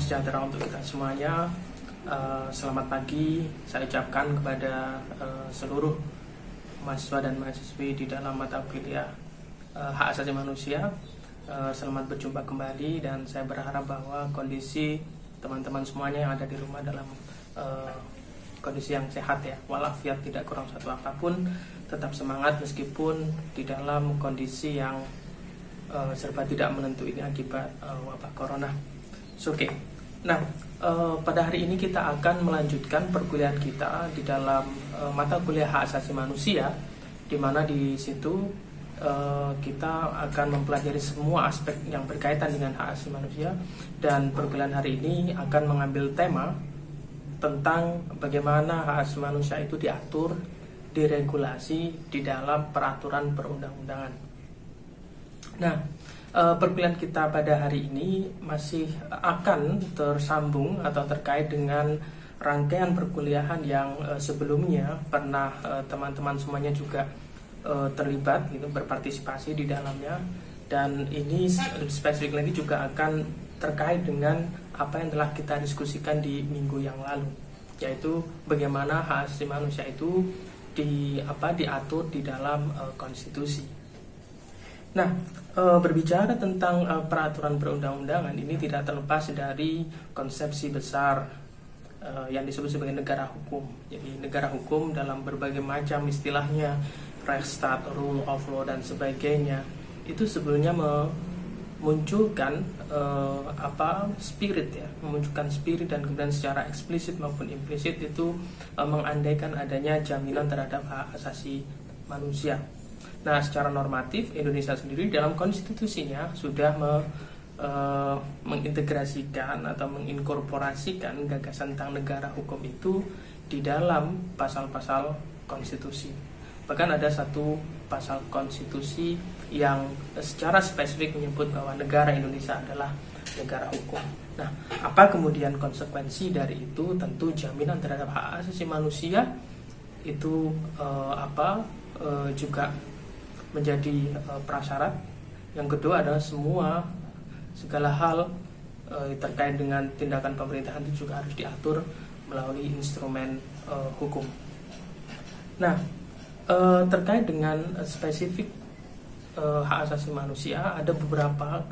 sejahtera untuk kita semuanya. Selamat pagi saya ucapkan kepada seluruh mahasiswa dan mahasiswi di dalam mata kuliah hak asasi manusia. Selamat berjumpa kembali, dan saya berharap bahwa kondisi teman-teman semuanya yang ada di rumah dalam kondisi yang sehat ya, walafiat, tidak kurang satu apapun, tetap semangat meskipun di dalam kondisi yang serba tidak menentu ini akibat wabah corona. Oke. Nah, pada hari ini kita akan melanjutkan perkuliahan kita di dalam mata kuliah hak asasi manusia, di mana di situ kita akan mempelajari semua aspek yang berkaitan dengan hak asasi manusia. Dan perkuliahan hari ini akan mengambil tema tentang bagaimana hak asasi manusia itu diatur, diregulasi di dalam peraturan perundang-undangan. Nah, perkuliahan kita pada hari ini masih akan tersambung atau terkait dengan rangkaian perkuliahan yang sebelumnya pernah teman-teman semuanya juga terlibat gitu, berpartisipasi di dalamnya. Dan ini spesifik lagi juga akan terkait dengan apa yang telah kita diskusikan di minggu yang lalu, yaitu bagaimana hak asasi manusia itu diatur di dalam konstitusi. Nah, berbicara tentang peraturan perundang-undangan ini tidak terlepas dari konsepsi besar yang disebut sebagai negara hukum. Jadi negara hukum dalam berbagai macam istilahnya, Rechtsstaat, rule of law dan sebagainya, itu sebenarnya memunculkan spirit ya, memunculkan spirit, dan kemudian secara eksplisit maupun implisit itu mengandaikan adanya jaminan terhadap hak asasi manusia. Nah, secara normatif Indonesia sendiri dalam konstitusinya sudah mengintegrasikan atau menginkorporasikan gagasan tentang negara hukum itu di dalam pasal-pasal konstitusi. Bahkan ada satu pasal konstitusi yang secara spesifik menyebut bahwa negara Indonesia adalah negara hukum. Nah, apa kemudian konsekuensi dari itu? Tentu jaminan terhadap hak asasi manusia itu juga menjadi prasyarat. Yang kedua adalah segala hal terkait dengan tindakan pemerintahan itu juga harus diatur melalui instrumen hukum. Nah, terkait dengan spesifik hak asasi manusia, ada beberapa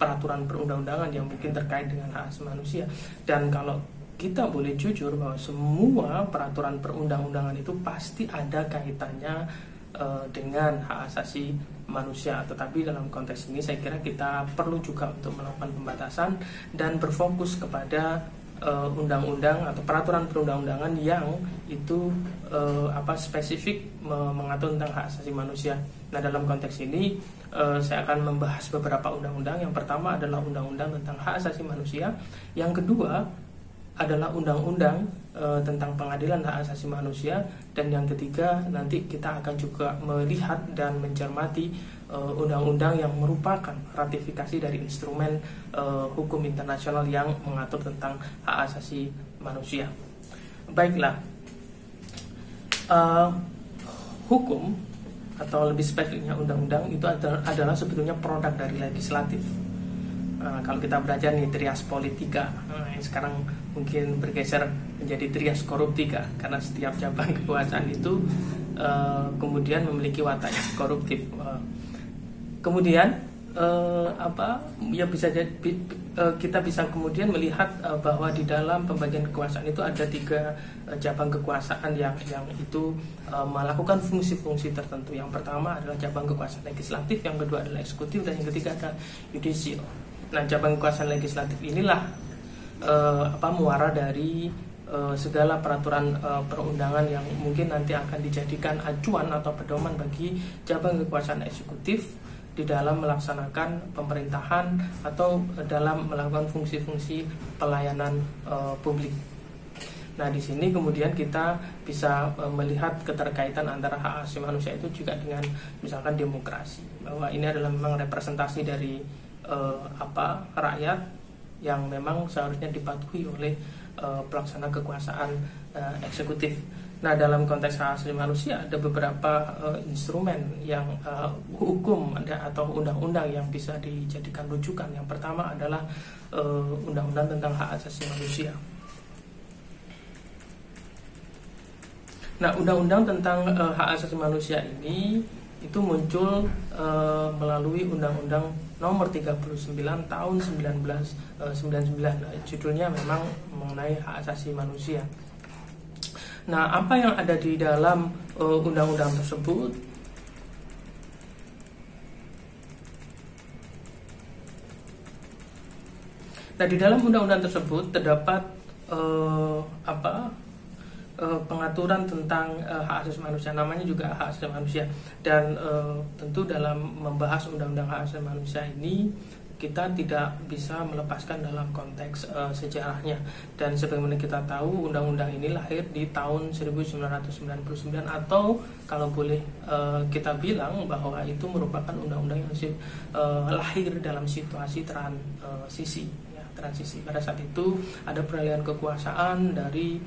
peraturan perundang-undangan yang mungkin terkait dengan hak asasi manusia. Dan kalau kita boleh jujur bahwa semua peraturan perundang-undangan itu pasti ada kaitannya dengan hak asasi manusia. Tetapi dalam konteks ini saya kira kita perlu juga untuk melakukan pembatasan dan berfokus kepada undang-undang atau peraturan perundang-undangan yang itu spesifik mengatur tentang hak asasi manusia. Nah, dalam konteks ini saya akan membahas beberapa undang-undang. Yang pertama adalah undang-undang tentang hak asasi manusia. Yang kedua adalah undang-undang tentang pengadilan hak asasi manusia, dan yang ketiga nanti kita akan juga melihat dan mencermati undang-undang yang merupakan ratifikasi dari instrumen hukum internasional yang mengatur tentang hak asasi manusia. Baiklah, hukum atau lebih spesifiknya undang-undang itu adalah sebetulnya produk dari legislatif. Kalau kita belajar nih trias politika, sekarang mungkin bergeser menjadi trias koruptika, karena setiap cabang kekuasaan itu kemudian memiliki watak koruptif. Kemudian kita bisa kemudian melihat bahwa di dalam pembagian kekuasaan itu ada 3 cabang kekuasaan yang itu melakukan fungsi-fungsi tertentu. Yang pertama adalah cabang kekuasaan legislatif, yang kedua adalah eksekutif, dan yang ketiga adalah yudisial. Nah, cabang kekuasaan legislatif inilah muara dari segala peraturan perundangan yang mungkin nanti akan dijadikan acuan atau pedoman bagi cabang kekuasaan eksekutif di dalam melaksanakan pemerintahan atau dalam melakukan fungsi-fungsi pelayanan publik. Nah, di sini kemudian kita bisa melihat keterkaitan antara hak asasi manusia itu juga dengan misalkan demokrasi, bahwa ini adalah memang representasi dari rakyat yang memang seharusnya dipatuhi oleh pelaksana kekuasaan eksekutif. Nah, dalam konteks hak asasi manusia ada beberapa instrumen yang hukum atau undang-undang yang bisa dijadikan rujukan. Yang pertama adalah undang-undang tentang hak asasi manusia. Nah, undang-undang tentang hak asasi manusia ini itu muncul melalui Undang-Undang Nomor 39 Tahun 1999. Judulnya memang mengenai hak asasi manusia. Nah, apa yang ada di dalam undang-undang tersebut? Nah, di dalam undang-undang tersebut terdapat pengaturan tentang hak asasi manusia, namanya juga hak asasi manusia. Dan tentu dalam membahas undang-undang hak asasi manusia ini kita tidak bisa melepaskan dalam konteks sejarahnya. Dan sebagaimana kita tahu, undang-undang ini lahir di tahun 1999, atau kalau boleh kita bilang bahwa itu merupakan undang-undang yang lahir dalam situasi transisi. Pada saat itu ada peralihan kekuasaan dari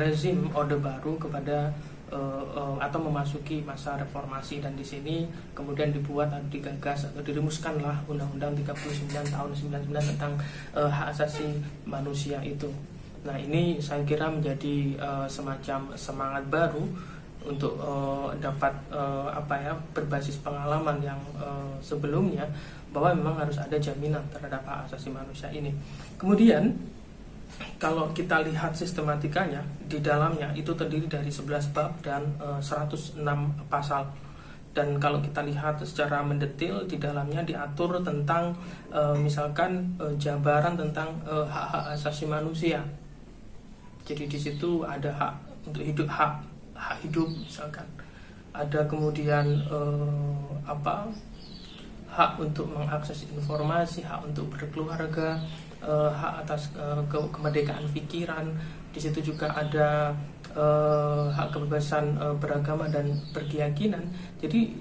rezim Orde Baru kepada atau memasuki masa reformasi, dan di sini kemudian dibuat atau digagas atau dirumuskanlah Undang-Undang 39 tahun 99 tentang hak asasi manusia itu. Nah, ini saya kira menjadi semacam semangat baru untuk dapat berbasis pengalaman yang sebelumnya, bahwa memang harus ada jaminan terhadap hak asasi manusia ini. Kemudian kalau kita lihat sistematikanya, di dalamnya itu terdiri dari 11 bab dan 106 pasal. Dan kalau kita lihat secara mendetil, di dalamnya diatur tentang misalkan jabaran tentang hak-hak asasi manusia. Jadi di situ ada hak untuk hidup, hak hidup misalkan. Ada kemudian hak untuk mengakses informasi, hak untuk berkeluarga, hak atas kemerdekaan pikiran. Di situ juga ada hak kebebasan beragama dan berkeyakinan. Jadi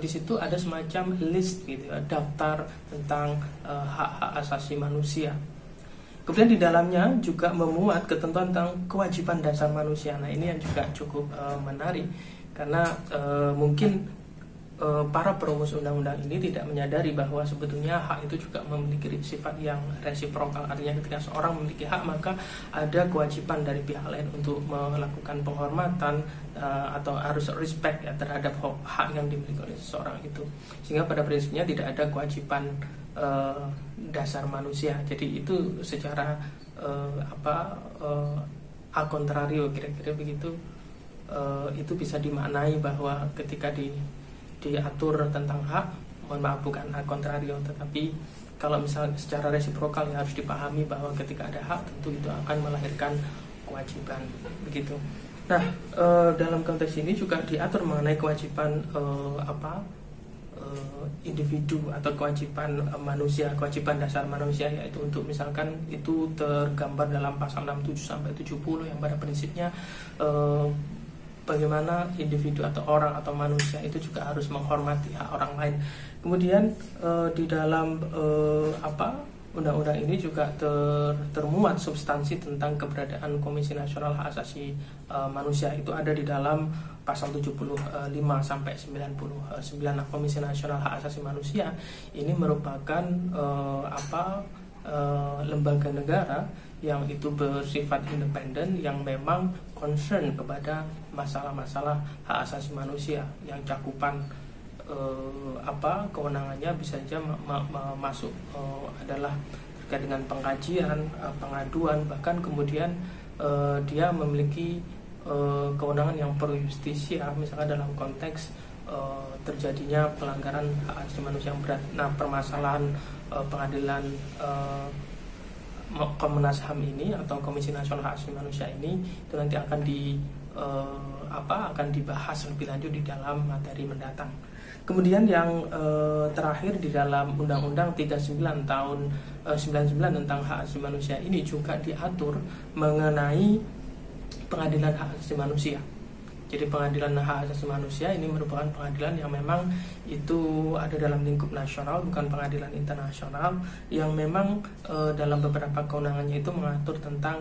di situ ada semacam list gitu, daftar tentang hak-hak asasi manusia. Kemudian di dalamnya juga memuat ketentuan tentang kewajiban dasar manusia. Nah, ini yang juga cukup menarik, karena mungkin para perumus undang-undang ini tidak menyadari bahwa sebetulnya hak itu juga memiliki sifat yang resiprokal. Artinya ketika seorang memiliki hak, maka ada kewajiban dari pihak lain untuk melakukan penghormatan atau harus respect ya terhadap hak yang dimiliki oleh seseorang itu. Sehingga pada prinsipnya tidak ada kewajiban dasar manusia. Jadi itu secara a contrario, kira-kira begitu. Itu bisa dimaknai bahwa ketika diatur tentang hak, mohon maaf bukan hak kontrario, tetapi kalau misalnya secara resiprokal ya harus dipahami bahwa ketika ada hak tentu itu akan melahirkan kewajiban, begitu. Nah, dalam konteks ini juga diatur mengenai kewajiban individu atau kewajiban manusia, kewajiban dasar manusia, yaitu untuk misalkan itu tergambar dalam pasal 67 sampai 70 yang pada prinsipnya bagaimana individu atau orang atau manusia itu juga harus menghormati hak orang lain. Kemudian di dalam undang-undang ini juga termuat substansi tentang keberadaan Komisi Nasional Hak Asasi Manusia. Itu ada di dalam pasal 75 sampai 99. Nah, Komisi Nasional Hak Asasi Manusia ini merupakan lembaga negara yang itu bersifat independen, yang memang concern kepada masalah-masalah hak asasi manusia, yang cakupan kewenangannya bisa saja masuk adalah terkait dengan pengkajian, pengaduan, bahkan kemudian dia memiliki kewenangan yang pro justisia, misalkan dalam konteks terjadinya pelanggaran hak asasi manusia yang berat. Nah, permasalahan pengadilan Komnas HAM ini atau Komisi Nasional Hak Asasi Manusia ini itu nanti akan dibahas lebih lanjut di dalam materi mendatang. Kemudian yang terakhir di dalam Undang-Undang 39 tahun 99 tentang hak asasi manusia ini juga diatur mengenai pengadilan hak asasi manusia. Jadi pengadilan hak asasi manusia ini merupakan pengadilan yang memang itu ada dalam lingkup nasional, bukan pengadilan internasional, yang memang dalam beberapa kewenangannya itu mengatur tentang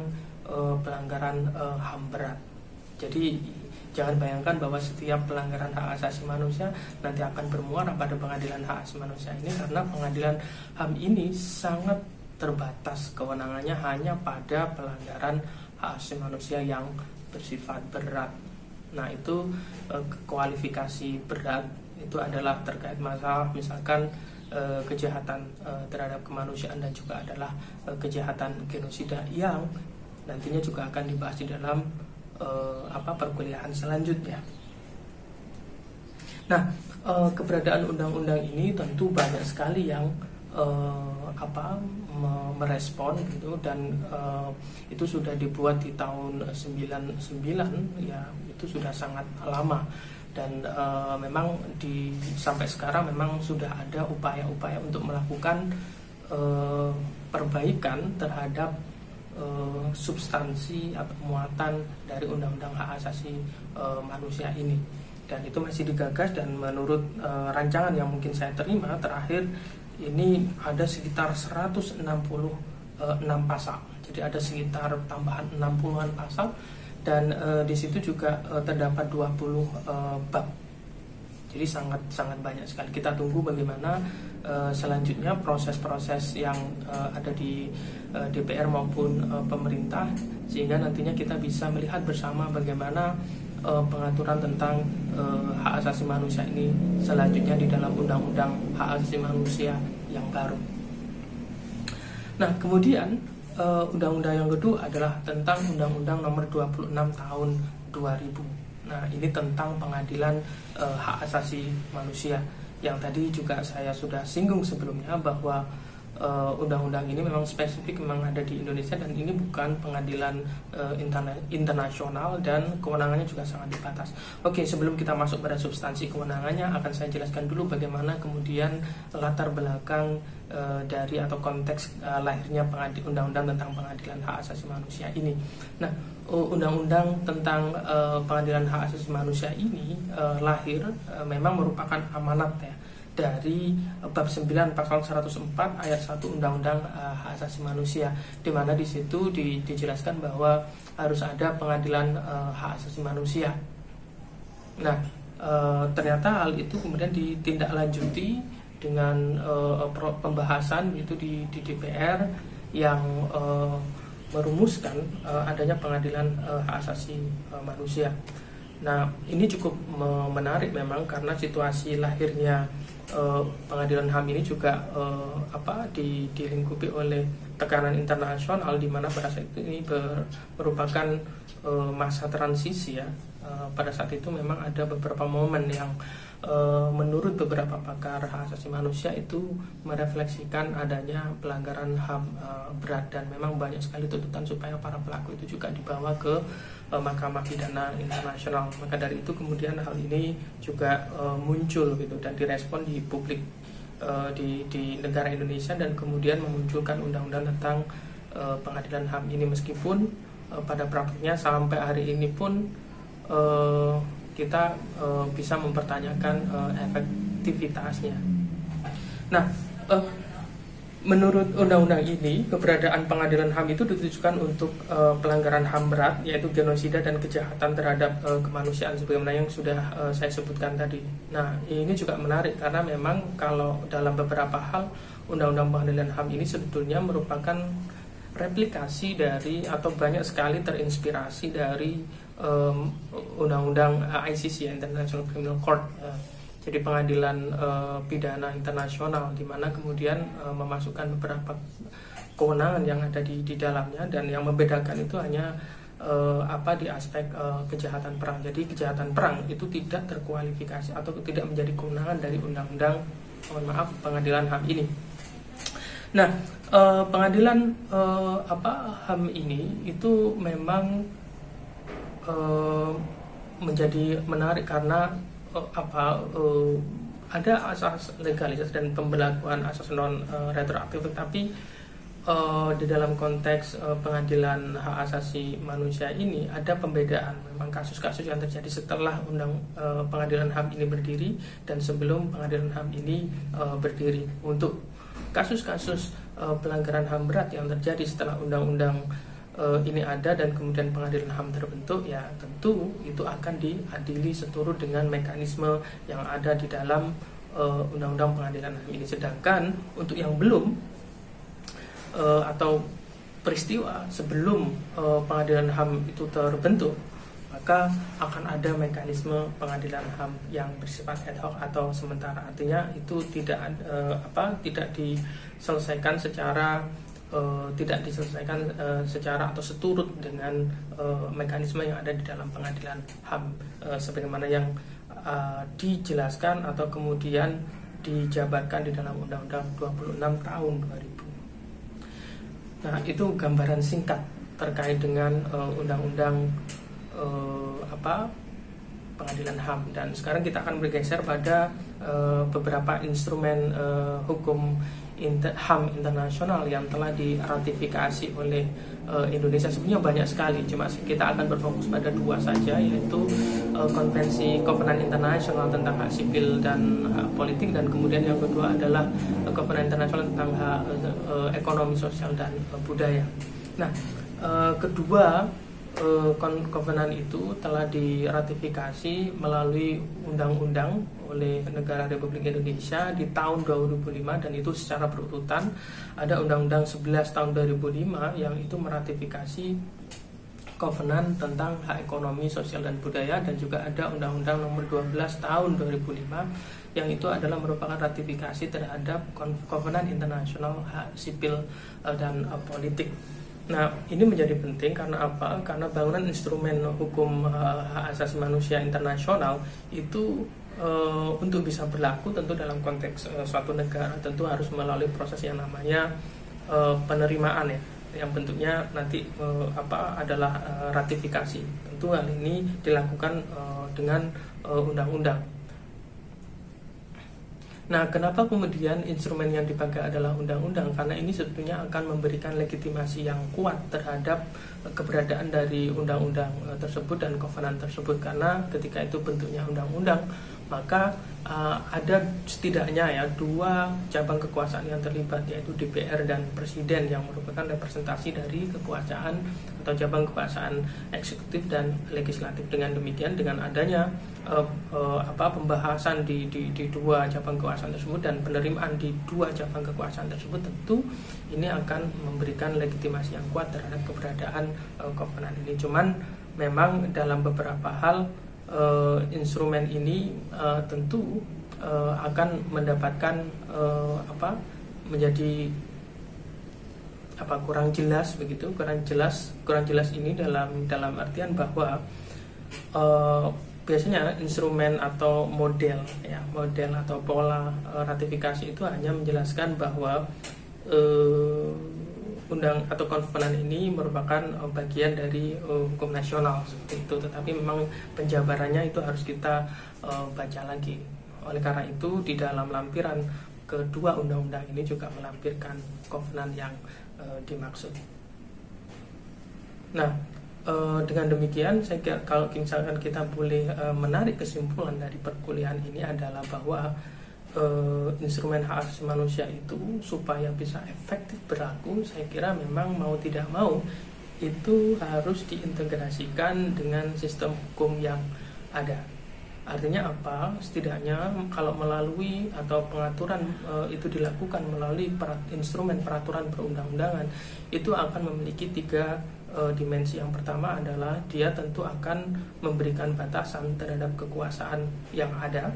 pelanggaran HAM berat. Jadi jangan bayangkan bahwa setiap pelanggaran hak asasi manusia nanti akan bermuara pada pengadilan hak asasi manusia ini, karena pengadilan HAM ini sangat terbatas kewenangannya hanya pada pelanggaran hak asasi manusia yang bersifat berat. Nah, itu kualifikasi berat itu adalah terkait masalah misalkan kejahatan terhadap kemanusiaan dan juga adalah kejahatan genosida yang nantinya juga akan dibahas di dalam perkuliahan selanjutnya. Nah, keberadaan undang-undang ini tentu banyak sekali yang merespon gitu, dan itu sudah dibuat di tahun 99 ya, itu sudah sangat lama, dan memang sampai sekarang memang sudah ada upaya-upaya untuk melakukan perbaikan terhadap substansi atau muatan dari undang-undang hak asasi manusia ini, dan itu masih digagas. Dan menurut rancangan yang mungkin saya terima terakhir ini ada sekitar 166 pasal. Jadi ada sekitar tambahan 60-an pasal, dan di situ juga terdapat 20 bab. Jadi sangat banyak sekali. Kita tunggu bagaimana selanjutnya proses-proses yang ada di DPR maupun pemerintah, sehingga nantinya kita bisa melihat bersama bagaimana pengaturan tentang hak asasi manusia ini selanjutnya di dalam undang-undang hak asasi manusia yang baru. Nah, kemudian undang-undang yang kedua adalah tentang Undang-Undang Nomor 26 Tahun 2000. Nah, ini tentang pengadilan hak asasi manusia yang tadi juga saya sudah singgung sebelumnya, bahwa undang-undang ini memang spesifik, memang ada di Indonesia, dan ini bukan pengadilan internasional, dan kewenangannya juga sangat terbatas. Oke, sebelum kita masuk pada substansi kewenangannya, akan saya jelaskan dulu bagaimana kemudian latar belakang dari atau konteks lahirnya undang-undang tentang pengadilan hak asasi manusia ini. Nah, undang-undang tentang pengadilan hak asasi manusia ini lahir memang merupakan amanat ya dari bab 9 pasal 104 ayat 1 Undang-Undang Hak Asasi Manusia, di mana di situ dijelaskan bahwa harus ada pengadilan hak asasi manusia. Nah, ternyata hal itu kemudian ditindaklanjuti dengan pembahasan itu di DPR yang merumuskan adanya pengadilan hak asasi manusia. Nah, ini cukup menarik memang, karena situasi lahirnya pengadilan HAM ini juga dilingkupi oleh tekanan internasional, di mana pada saat ini merupakan masa transisi ya. Pada saat itu memang ada beberapa momen yang menurut beberapa pakar hak asasi manusia itu merefleksikan adanya pelanggaran HAM berat, dan memang banyak sekali tuntutan supaya para pelaku itu juga dibawa ke Mahkamah Pidana Internasional. Maka dari itu kemudian hal ini juga muncul gitu, dan direspon di publik di negara Indonesia, dan kemudian memunculkan undang-undang tentang pengadilan HAM ini, meskipun pada praktiknya sampai hari ini pun kita bisa mempertanyakan efektivitasnya. Nah, menurut undang-undang ini, keberadaan pengadilan HAM itu ditujukan untuk pelanggaran HAM berat, yaitu genosida dan kejahatan terhadap kemanusiaan, sebagaimana yang sudah saya sebutkan tadi. Nah, ini juga menarik karena memang kalau dalam beberapa hal undang-undang pengadilan HAM ini sebetulnya merupakan replikasi dari, atau banyak sekali terinspirasi dari undang-undang ICC, International Criminal Court, jadi pengadilan pidana internasional, di mana kemudian memasukkan beberapa kewenangan yang ada di dalamnya, dan yang membedakan itu hanya di aspek kejahatan perang. Jadi kejahatan perang itu tidak terkualifikasi atau tidak menjadi kewenangan dari undang-undang pengadilan HAM ini. Nah, pengadilan HAM ini itu memang menjadi menarik karena ada asas legalitas dan pemberlakuan asas non retroaktif, tetapi di dalam konteks pengadilan hak asasi manusia ini ada pembedaan. Memang kasus-kasus yang terjadi setelah pengadilan HAM ini berdiri dan sebelum pengadilan HAM ini berdiri. Untuk kasus-kasus pelanggaran HAM berat yang terjadi setelah undang-undang ini ada dan kemudian pengadilan HAM terbentuk, ya tentu itu akan diadili seturut dengan mekanisme yang ada di dalam undang-undang pengadilan HAM ini. Sedangkan untuk yang belum atau peristiwa sebelum pengadilan HAM itu terbentuk, maka akan ada mekanisme pengadilan HAM yang bersifat ad hoc atau sementara. Artinya itu tidak diselesaikan secara atau seturut dengan mekanisme yang ada di dalam pengadilan HAM sebagaimana yang dijelaskan atau kemudian dijabarkan di dalam Undang-Undang 26 tahun 2000. Nah, itu gambaran singkat terkait dengan undang-undang pengadilan HAM. Dan sekarang kita akan bergeser pada beberapa instrumen hukum HAM internasional yang telah diratifikasi oleh Indonesia. Sebenarnya banyak sekali, cuma kita akan berfokus pada dua saja, yaitu Konvensi Kovenan Internasional tentang hak sipil dan hak politik, dan kemudian yang kedua adalah Kovenan Internasional tentang hak ekonomi, sosial, dan budaya. Nah, kedua kovenan itu telah diratifikasi melalui undang-undang oleh negara Republik Indonesia di tahun 2005, dan itu secara berurutan. Ada Undang-Undang 11 tahun 2005 yang itu meratifikasi kovenan tentang hak ekonomi, sosial, dan budaya, dan juga ada Undang-Undang nomor 12 tahun 2005 yang itu adalah merupakan ratifikasi terhadap kovenan internasional hak sipil dan politik. Nah, ini menjadi penting karena apa? Karena bangunan instrumen hukum hak asasi manusia internasional itu untuk bisa berlaku tentu dalam konteks suatu negara tentu harus melalui proses yang namanya penerimaan, ya, yang bentuknya nanti adalah ratifikasi. Tentu hal ini dilakukan dengan undang-undang. Nah, kenapa kemudian instrumen yang dipakai adalah undang-undang? Karena ini sebetulnya akan memberikan legitimasi yang kuat terhadap keberadaan dari undang-undang tersebut dan kovenan tersebut. Karena ketika itu bentuknya undang-undang, maka ada setidaknya ya dua cabang kekuasaan yang terlibat, yaitu DPR dan Presiden, yang merupakan representasi dari kekuasaan atau cabang kekuasaan eksekutif dan legislatif. Dengan demikian, dengan adanya pembahasan di dua cabang kekuasaan tersebut dan penerimaan di dua cabang kekuasaan tersebut, tentu ini akan memberikan legitimasi yang kuat terhadap keberadaan kovenan ini. Cuman memang dalam beberapa hal instrumen ini tentu akan mendapatkan menjadi kurang jelas begitu, kurang jelas ini dalam artian bahwa biasanya instrumen atau model atau pola ratifikasi itu hanya menjelaskan bahwa undang atau kovenan ini merupakan bagian dari hukum nasional seperti itu, tetapi memang penjabarannya itu harus kita baca lagi. Oleh karena itu, di dalam lampiran kedua undang-undang ini juga melampirkan kovenan yang dimaksud. Nah, dengan demikian saya kira kalau misalkan kita boleh menarik kesimpulan dari perkuliahan ini adalah bahwa instrumen hak asasi manusia itu supaya bisa efektif berlaku, saya kira memang mau tidak mau itu harus diintegrasikan dengan sistem hukum yang ada. Artinya apa? Setidaknya kalau melalui atau pengaturan itu dilakukan melalui instrumen peraturan perundang-undangan, itu akan memiliki tiga dimensi. Yang pertama adalah dia tentu akan memberikan batasan terhadap kekuasaan yang ada,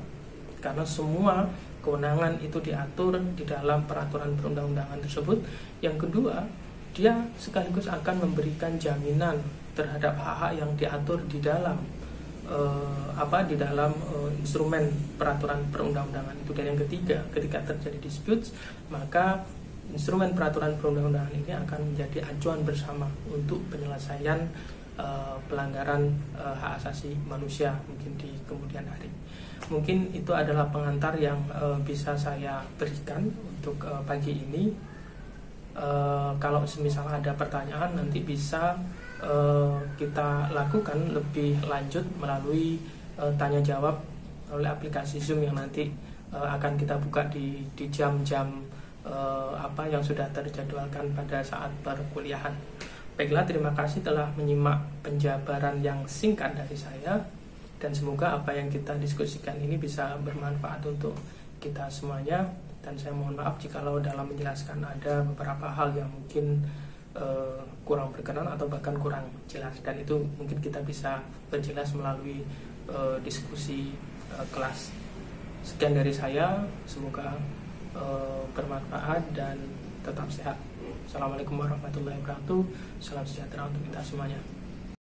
karena semua kewenangan itu diatur di dalam peraturan perundang-undangan tersebut. Yang kedua, dia sekaligus akan memberikan jaminan terhadap hak-hak yang diatur di dalam instrumen peraturan perundang-undangan itu. Dan yang ketiga, ketika terjadi dispute, maka instrumen peraturan perundang-undangan ini akan menjadi acuan bersama untuk penyelesaian pelanggaran hak asasi manusia mungkin di kemudian hari. Mungkin itu adalah pengantar yang bisa saya berikan untuk pagi ini. Kalau semisal ada pertanyaan, nanti bisa kita lakukan lebih lanjut melalui tanya jawab oleh aplikasi Zoom yang nanti akan kita buka di jam-jam yang sudah terjadwalkan pada saat perkuliahan. Baiklah, terima kasih telah menyimak penjabaran yang singkat dari saya, dan semoga apa yang kita diskusikan ini bisa bermanfaat untuk kita semuanya. Dan saya mohon maaf jikalau dalam menjelaskan ada beberapa hal yang mungkin kurang berkenan atau bahkan kurang jelas, dan itu mungkin kita bisa berjelas melalui diskusi kelas. Sekian dari saya, semoga bermanfaat dan tetap sehat. Assalamualaikum warahmatullahi wabarakatuh. Salam sejahtera untuk kita semuanya.